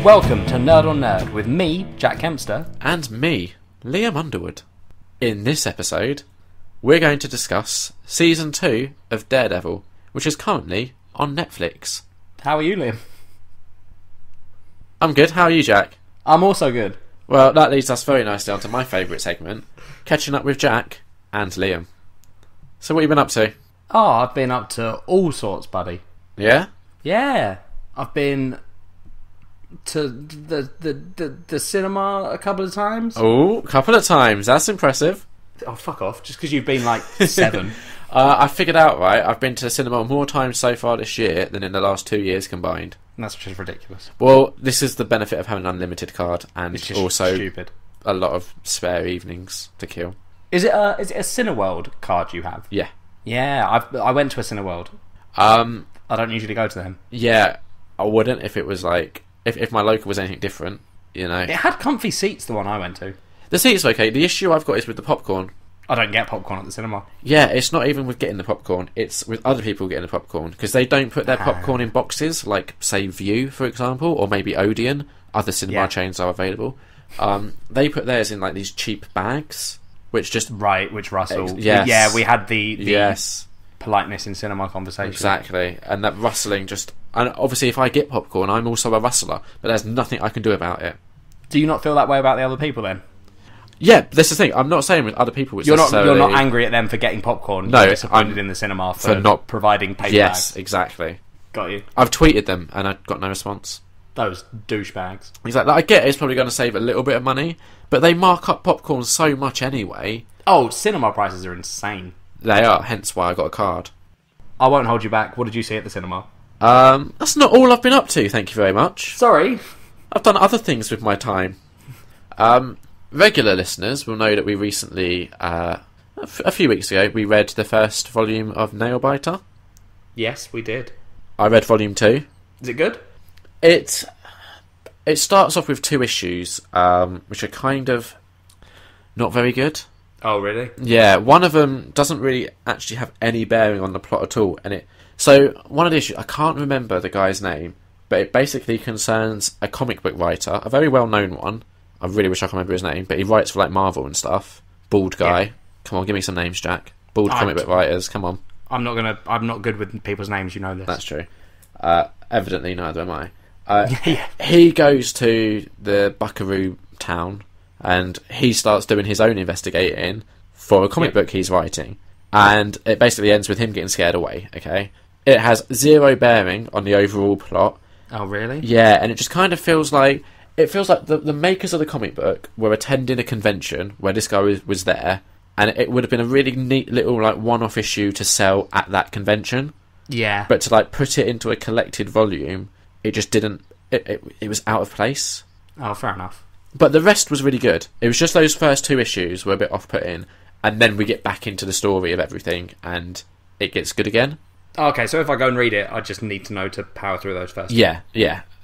Welcome to Nerd on Nerd with me, Jack Kempster. And me, Liam Underwood. In this episode, we're going to discuss Season 2 of Daredevil, which is currently on Netflix. How are you, Liam? I'm good, how are you, Jack? I'm also good. Well, that leads us very nicely onto my favourite segment, catching up with Jack and Liam. So what have you been up to? Oh, I've been up to all sorts, buddy. Yeah? Yeah. I've been to the cinema a couple of times. Oh, a couple of times, that's impressive. Oh, fuck off, just because you've been like 7. I figured out, right, I've been to the cinema more times so far this year than in the last 2 years combined. That's just ridiculous. Well, this is the benefit of having an unlimited card, and It's just also stupid. a lot of spare evenings to kill. Is it a Cineworld card you have? Yeah. Yeah, I went to a Cineworld. Um, I don't usually go to them. yeah, I wouldn't if it was like... If my local was anything different, you know. It had comfy seats, the one I went to. The seats are okay. The issue I've got is with the popcorn. I don't get popcorn at the cinema. Yeah, it's not even with getting the popcorn. It's with other people getting the popcorn. Because they don't put their popcorn in boxes, like, say, View, for example, or maybe Odeon. Other cinema chains are available. They put theirs in, like, these cheap bags, which just... Right, which rustle. Yes. Yeah, we had the Yes. politeness in cinema conversation. Exactly. And that rustling just... And obviously, if I get popcorn, I'm also a rustler. But there's nothing I can do about it. Do you not feel that way about the other people, then? Yeah, that's the thing. I'm not saying with other people it's You're necessarily... not angry at them for getting popcorn. No, You're disappointed I'm in the cinema for not providing paper Yes, bags. exactly. Got you. I've tweeted them and I got no response. Those douchebags. Exactly. I get it's probably going to save a little bit of money, but they mark up popcorn so much anyway. Oh, cinema prices are insane. They are, hence why I got a card. I won't hold you back. What did you see at the cinema? That's not all I've been up to, thank you very much. Sorry. I've done other things with my time. Regular listeners will know that we recently, a few weeks ago, we read the first volume of Nailbiter. Yes, we did. I read volume 2. Is it good? It starts off with 2 issues, which are kind of not very good. Oh, really? Yeah, one of them doesn't really actually have any bearing on the plot at all, so one of the issues, I can't remember the guy's name, but it basically concerns a comic book writer, a very well-known one. I really wish I could remember his name, but he writes for like Marvel and stuff. Bald guy. Yeah. Come on, give me some names, Jack. Bald comic book writers. Come on. I'm not good with people's names. You know this. That's true. Evidently, neither am I. He goes to the Buckaroo town, and he starts doing his own investigating for a comic book he's writing, and it basically ends with him getting scared away. Okay, it has zero bearing on the overall plot. Oh, really? Yeah, and it just kind of feels like the makers of the comic book were attending a convention where this guy was there, and it would have been a really neat little like one-off issue to sell at that convention. Yeah, but to like put it into a collected volume, it just didn't. It was out of place. Oh, fair enough. But the rest was really good. It was just those first 2 issues were a bit off-putting, and then we get back into the story of everything, and it gets good again. Okay, so if I go and read it, I just need to know to power through those first. Yeah,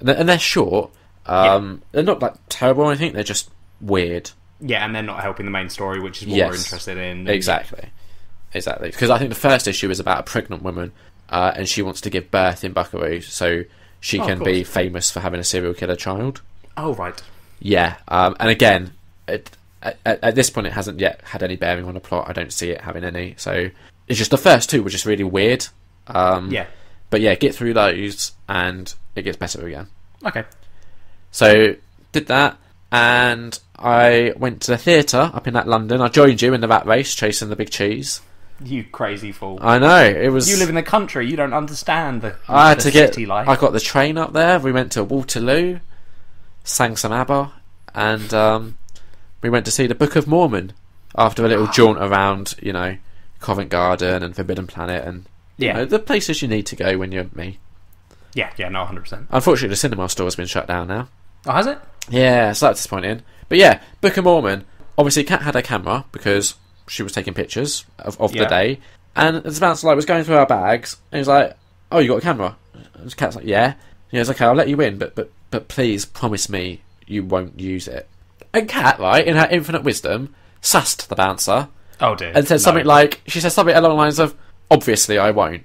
and they're short. They're not like terrible. I think they're just weird. Yeah, and they're not helping the main story, which is what we're interested in. Exactly. Because I think the first issue is about a pregnant woman, and she wants to give birth in Buckaroo, so she can be famous for having a serial killer child. Oh, right. Yeah, and again, at this point, it hasn't yet had any bearing on the plot. I don't see it having any. So it's just the first 2 were just really weird. Yeah. But yeah, get through those, and it gets better again. Okay. So did that, and I went to the theatre up in that London. I joined you in the rat race, chasing the big cheese. You crazy fool. I know, it was... You live in the country, you don't understand the city life. I got the train up there, we went to Waterloo, sang some ABBA, and we went to see the Book of Mormon after a little jaunt around, Covent Garden and Forbidden Planet and the places you need to go when you're me. Yeah, no, 100%. Unfortunately, the cinema store has been shut down now. Oh, has it? Yeah, so that's disappointing. But yeah, Book of Mormon. Obviously, Kat had her camera because she was taking pictures of the day, and the bouncer was going through our bags, and he was like, "Oh, you got a camera?" And Kat's like, "Yeah." He was okay, I'll let you in, but please promise me you won't use it. And Kat, right, in her infinite wisdom, sussed the bouncer. Oh dear. And said something like, she said something along the lines of, "Obviously I won't."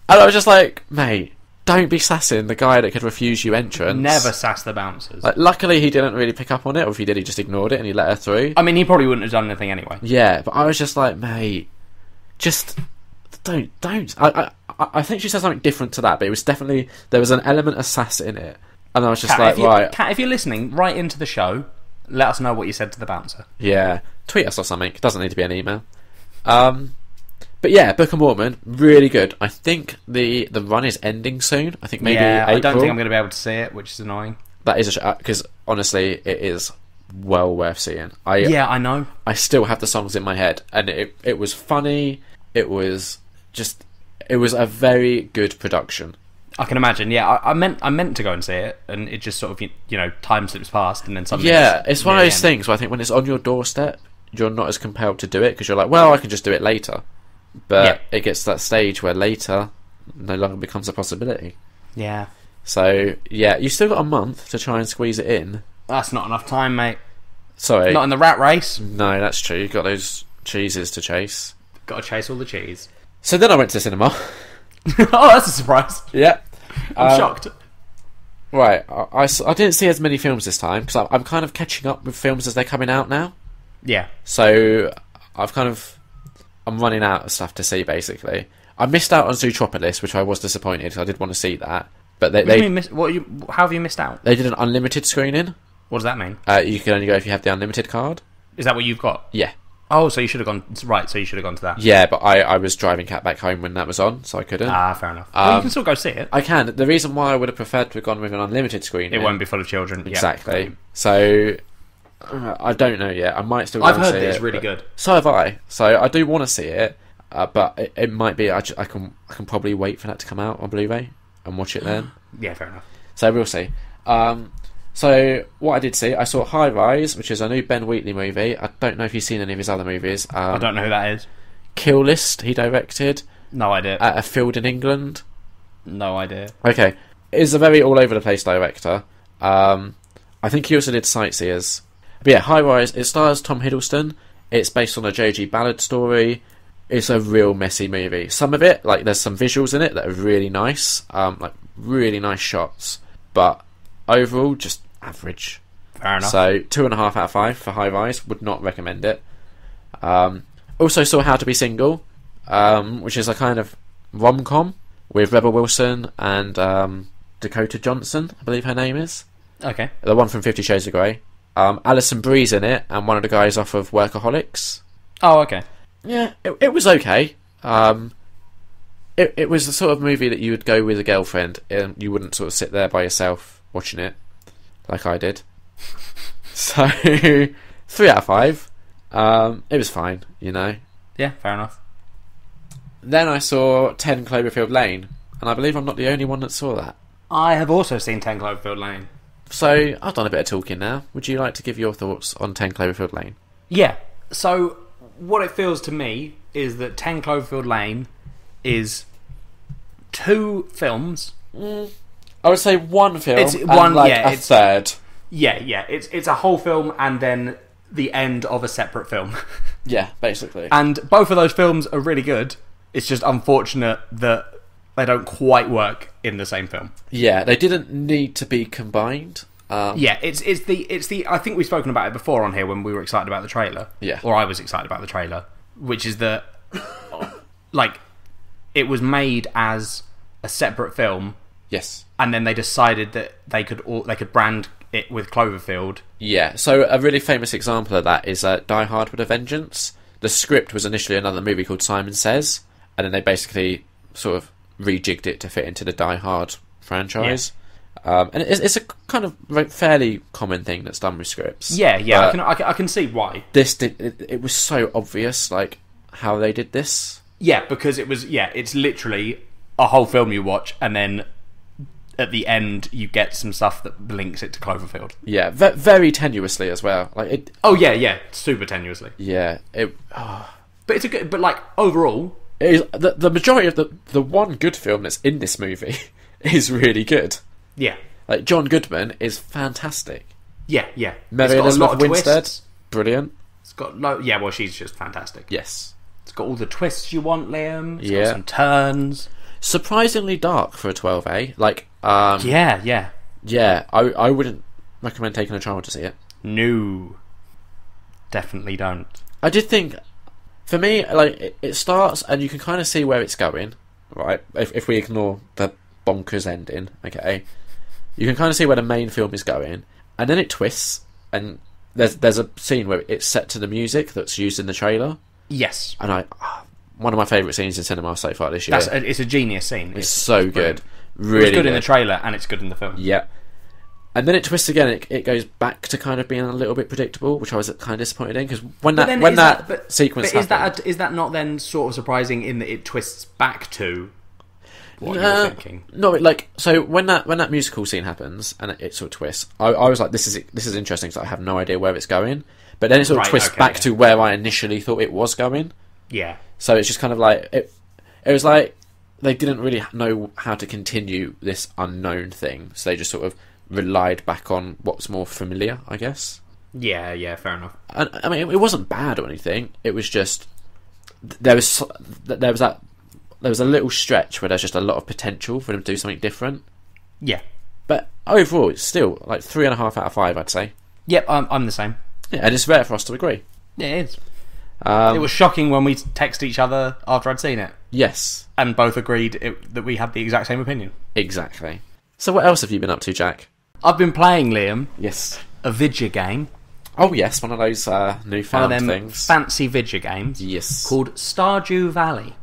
And I was just like, mate, don't be sassing the guy that could refuse you entrance. Never sass the bouncers. Like, luckily, he didn't really pick up on it, or if he did, he just ignored it and he let her through. I mean, he probably wouldn't have done anything anyway. Yeah, but I was just like, mate, just don't. I think she said something different to that, but it was definitely, there was an element of sass in it. And I was just right. Kat, if you're listening, write into the show, let us know what you said to the bouncer. Yeah, tweet us or something. It doesn't need to be an email. But yeah, Book of Mormon, really good. I think the run is ending soon. I think maybe April. I don't think I'm going to be able to see it, which is annoying. That is because honestly, it is well worth seeing. I know. I still have the songs in my head, and it was funny. It was a very good production. I can imagine. Yeah, I meant to go and see it, and it just sort of time slips past, and then suddenly. Yeah, it's one of those things where I think when it's on your doorstep, you're not as compelled to do it because you're like, well, I can just do it later. But it gets to that stage where later no longer becomes a possibility. Yeah. So, yeah, you still got a month to try and squeeze it in. That's not enough time, mate. Sorry. Not in the rat race. No, that's true. You've got those cheeses to chase. Got to chase all the cheese. So then I went to the cinema. Oh, that's a surprise. Yeah. I'm shocked. Right. I didn't see as many films this time because I'm kind of catching up with films as they're coming out now. Yeah. So I'm running out of stuff to see, basically. I missed out on Zootropolis, which I was disappointed because I did want to see that. But how have you missed out? They did an unlimited screening. What does that mean? You can only go if you have the unlimited card. Is that what you've got? Yeah. Oh, so you should have gone... Right, so you should have gone to that. Yeah, but I was driving Kat back home when that was on, so I couldn't. Ah, fair enough. Well, you can still go see it. I can. The reason why I would have preferred to have gone with an unlimited screening... It won't be full of children. Exactly. Yeah. So... I don't know yet. I might still go and see it. I've heard that it's really good. So have I. So I do want to see it, but it might be... I can probably wait for that to come out on Blu-ray and watch it then. Yeah, fair enough. So we'll see. So what I did see, I saw High Rise, which is a new Ben Wheatley movie. I don't know if you've seen any of his other movies. I don't know who that is. Kill List, he directed. No idea. At a field in England. No idea. Okay. He's a very all-over-the-place director. I think he also did Sightseers. But yeah, High Rise, it stars Tom Hiddleston. It's based on a J.G. Ballard story. It's a real messy movie. Some of it, like, there's some visuals in it that are really nice. Like, really nice shots. But overall, just average. Fair enough. So 2.5 out of 5 for High Rise. Would not recommend it. Also saw How to Be Single, which is a kind of rom-com with Rebel Wilson and Dakota Johnson, I believe her name is. Okay. The one from 50 Shades of Grey. Alison Brie's in it, and one of the guys off of Workaholics. Oh, okay. Yeah, it was okay. It was the sort of movie that you would go with a girlfriend, and you wouldn't sort of sit there by yourself watching it, like I did. So, 3 out of 5. It was fine, Yeah, fair enough. Then I saw 10 Cloverfield Lane, and I believe I'm not the only one that saw that. I have also seen 10 Cloverfield Lane. So, I've done a bit of talking now. Would you like to give your thoughts on 10 Cloverfield Lane? Yeah. So, what it feels to me is that 10 Cloverfield Lane is 2 films. I would say 1 film it's and one, like a third. Yeah. It's a whole film and then the end of a separate film. Yeah, basically. And both of those films are really good. It's just unfortunate that they don't quite work in the same film. Yeah, they didn't need to be combined. Yeah, it's the I think we've spoken about it before on here when we were excited about the trailer. Yeah. Or I was excited about the trailer, which is that like it was made as a separate film. Yes. And then they decided that they could brand it with Cloverfield. Yeah. So a really famous example of that is Die Hard with a Vengeance. The script was initially another movie called Simon Says, and then they basically sort of rejigged it to fit into the Die Hard franchise. Yeah. And it's a kind of fairly common thing that's done with scripts. Yeah. I can see why. It was so obvious, like, how they did this. Yeah, because it's literally a whole film you watch, and then at the end you get some stuff that links it to Cloverfield. Yeah, very tenuously as well. Like it. Oh yeah, super tenuously. Yeah, but it's a good. But like overall, it is, the majority of the one good film that's in this movie is really good. Yeah, like John Goodman is fantastic. Yeah. Mary Elizabeth Winstead, brilliant. It's got she's just fantastic. Yes, it's got all the twists you want, Liam. It's got some turns. surprisingly dark for a 12A. Like, yeah. I wouldn't recommend taking a child to see it. No, definitely don't. I did think, for me, like, it starts and you can kind of see where it's going, right? If we ignore the bonkers ending, okay, you can kind of see where the main film is going, and then it twists, and there's a scene where it's set to the music that's used in the trailer. Yes, and one of my favourite scenes in cinema so far this year. It's a genius scene. It's so good. Really it's good in the trailer, and it's good in the film. Yeah. And then it twists again. It goes back to kind of being a little bit predictable, which I was kind of disappointed in, because when that sequence happened, is that not then sort of surprising in that it twists back to what you were thinking? No, like, so when that musical scene happens and it sort of twists, I was like, this is interesting, because I have no idea where it's going. But then it sort of twists back to where I initially thought it was going. Yeah. So it's just kind of like it was like they didn't really know how to continue this unknown thing, so they just sort of relied back on what's more familiar, I guess. Yeah, fair enough. And I mean, it wasn't bad or anything. It was just there was a little stretch where there's just a lot of potential for them to do something different. Yeah, but overall, it's still like 3.5 out of 5, I'd say. Yep, I'm the same. Yeah, and it's rare for us to agree. Yeah, it is. It was shocking when we text each other after I'd seen it. Yes, and both agreed that we had the exact same opinion. Exactly. So, what else have you been up to, Jack? I've been playing, Liam. Yes. A vidya game. Oh yes, one of those newfound things. Fancy vidya games. Yes. Called Stardew Valley.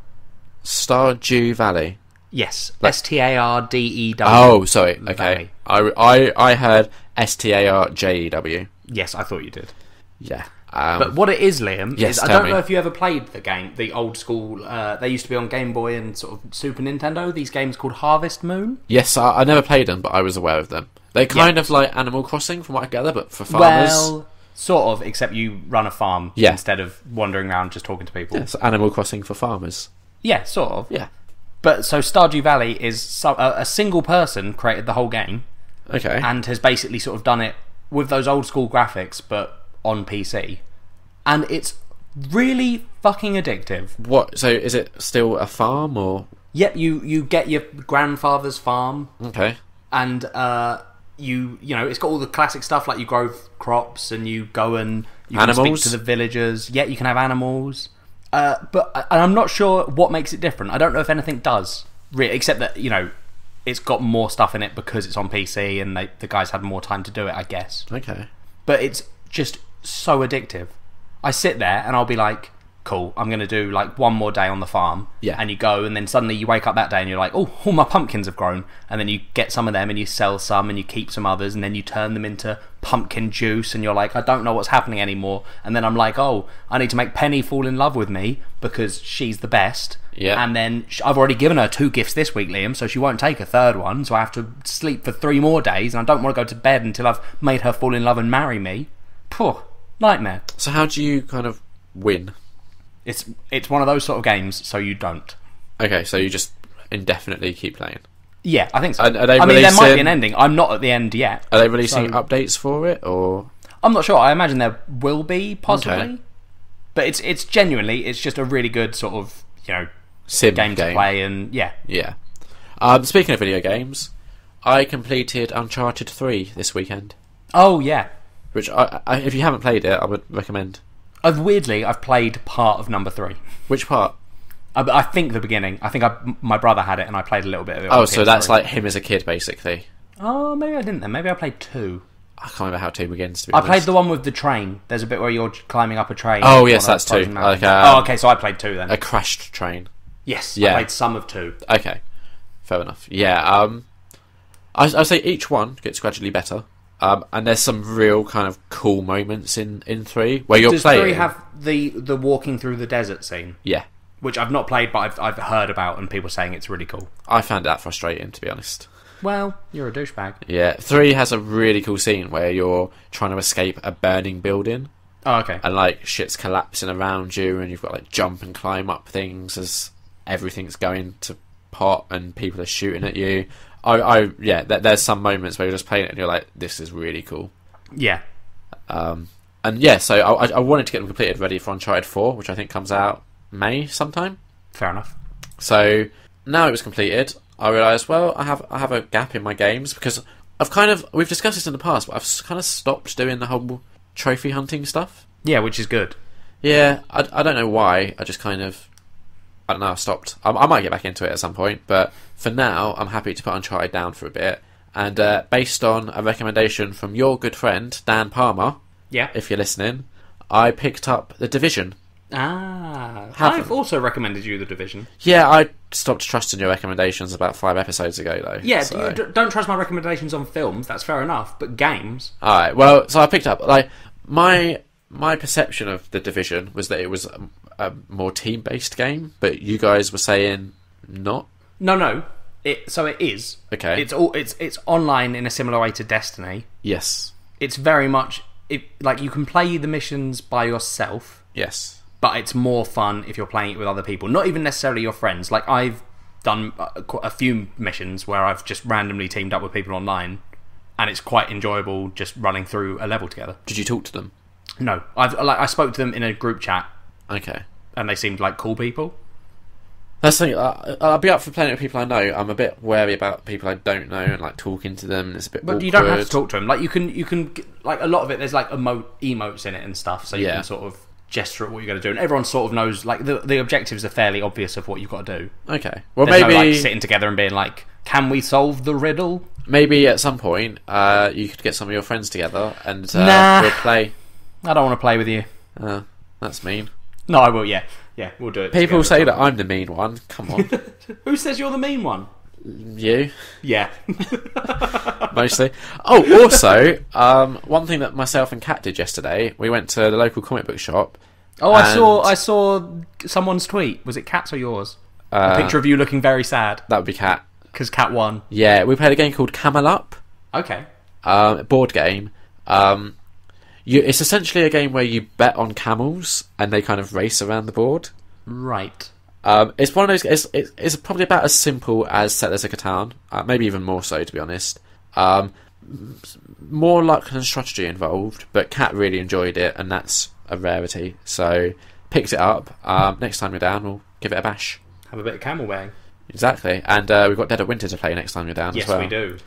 Stardew Valley. Yes. Stardew. Oh, sorry. Okay. I heard Starjew. Yes, I thought you did. Yeah. But what it is, Liam, yes, is I don't know if you ever played the game, the old school. They used to be on Game Boy and sort of Super Nintendo. These games called Harvest Moon. Yes, I never played them, but I was aware of them. They're kind of like Animal Crossing, from what I gather, but for farmers. Well, sort of, except you run a farm instead of wandering around just talking to people. Yeah, so Animal Crossing for farmers. Yeah, sort of. Yeah. But so Stardew Valley is a single person created the whole game. Okay. And has basically sort of done it with those old school graphics, but on PC. And it's really fucking addictive. What? So is it still a farm, or? Yep, you get your grandfather's farm. Okay. And you know, it's got all the classic stuff, like you grow crops and you go and you can speak to the villagers. Yeah, you can have animals. But I'm not sure what makes it different. I don't know if anything does, really, except that, you know, it's got more stuff in it because it's on PC and the guys had more time to do it, I guess. Okay. But it's just so addictive. I sit there and I'll be like, cool, I'm going to do like one more day on the farm. Yeah. And you go, and then suddenly you wake up that day and you're like, oh, all my pumpkins have grown. And then you get some of them and you sell some and you keep some others, and then you turn them into pumpkin juice, and you're like, I don't know what's happening anymore. And then I'm like, oh, I need to make Penny fall in love with me because she's the best. Yeah. And then I've already given her 2 gifts this week, Liam, so she won't take a third one, so I have to sleep for 3 more days, and I don't want to go to bed until I've made her fall in love and marry me. Phew, nightmare. So how do you kind of win? It's one of those sort of games, so you don't. Okay, so you just indefinitely keep playing. Yeah, I think so. Are they I mean, there might be an ending. I'm not at the end yet. Are they releasing updates for it, or? I'm not sure. I imagine there will be, possibly. Okay. But it's genuinely, it's just a really good sort of, you know, sim game to play, and yeah. Yeah. Speaking of video games, I completed Uncharted 3 this weekend. Oh, yeah. Which, if you haven't played it, I would recommend. I've played part of number 3. Which part? I think the beginning. I think my brother had it and I played a little bit of it. Oh, so that's like him as a kid, basically. Oh, maybe I didn't then. Maybe I played 2. I can't remember how 2 begins, to be honest. honest. I played the one with the train. There's a bit where you're climbing up a train. Oh, yes, that's 2. Okay, so I played 2 then. A crashed train. Yes, yeah. I played some of 2. Okay, fair enough. Yeah, I'd say each one gets gradually better. And there's some real kind of cool moments in 3 where you're playing. Does 3 have the walking through the desert scene? Yeah. Which I've not played, but I've heard about, and people saying it's really cool. I found that frustrating, to be honest. Well, you're a douchebag. Yeah, 3 has a really cool scene where you're trying to escape a burning building. Oh, okay. And like shit's collapsing around you, and you've got like jump and climb up things as everything's going to pot and people are shooting at you. There's some moments where you're just playing it and you're like, this is really cool. Yeah. And yeah, so I wanted to get them completed ready for Uncharted 4, which I think comes out May sometime. Fair enough. So now it was completed, I realised, well, I have a gap in my games because we've discussed this in the past, but I've kind of stopped doing the whole trophy hunting stuff. Yeah, which is good. Yeah, I don't know why. I just kind of, I don't know, I stopped. I might get back into it at some point, but for now, I'm happy to put Uncharted down for a bit. And based on a recommendation from your good friend, Dan Palmer, if you're listening, I picked up The Division. I've also recommended you The Division. Yeah, I stopped trusting your recommendations about 5 episodes ago, though. Yeah, so. Don't trust my recommendations on films, that's fair enough, but games... Alright, well, so I picked up, like, my perception of The Division was that it was a more team-based game, but you guys were saying not? No. So it is. Okay. It's online in a similar way to Destiny. Yes. It's very much... like, you can play the missions by yourself. Yes. But it's more fun if you're playing it with other people. Not even necessarily your friends. Like, I've done a few missions where I've just randomly teamed up with people online, and it's quite enjoyable just running through a level together. Did you talk to them? No. I spoke to them in a group chat. Okay. And they seemed like cool people. That's the thing. I'll be up for playing with people I know. I'm a bit wary about people I don't know and like talking to them. And it's a bit. But you don't have to talk to them. Like you can like a lot of it. There's like emotes in it and stuff, so you can sort of gesture at what you're going to do, and everyone sort of knows. Like the objectives are fairly obvious of what you've got to do. Okay. Well, there's maybe no, like, sitting together and being like, "Can we solve the riddle?" Maybe at some point, you could get some of your friends together and we'll play. I don't want to play with you. That's mean. No, I will. Yeah, we'll do it. People say that I'm the mean one. Come on. Who says you're the mean one? You. Yeah. Mostly. Oh, also, one thing that myself and Kat did yesterday, we went to the local comic book shop. Oh, I saw someone's tweet. Was it Kat's or yours? A picture of you looking very sad. That would be Kat. Because Kat won. Yeah, we played a game called Camel Up. Okay. A board game. It's essentially a game where you bet on camels and they kind of race around the board. Right. It's one of those. It's probably about as simple as Settlers of Catan, maybe even more so, to be honest. More luck than strategy involved, but Kat really enjoyed it, and that's a rarity. So picked it up. Next time you're down, we'll give it a bash. Have a bit of camel bang. Exactly, and we've got Dead of Winter to play next time you're down as well. Yes, we do.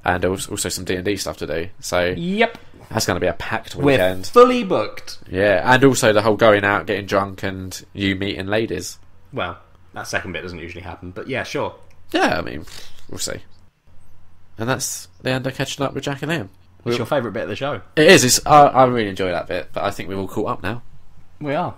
And also some D&D stuff to do. So yep. That's going to be a packed weekend. We're fully booked. Yeah, and also the whole going out, getting drunk, and you meeting ladies. Well, that second bit doesn't usually happen, but yeah, sure. Yeah, I mean, we'll see. And that's the end of catching up with Jack and Liam. It's your favourite bit of the show. It is. I really enjoy that bit, but I think we're all caught up now. We are.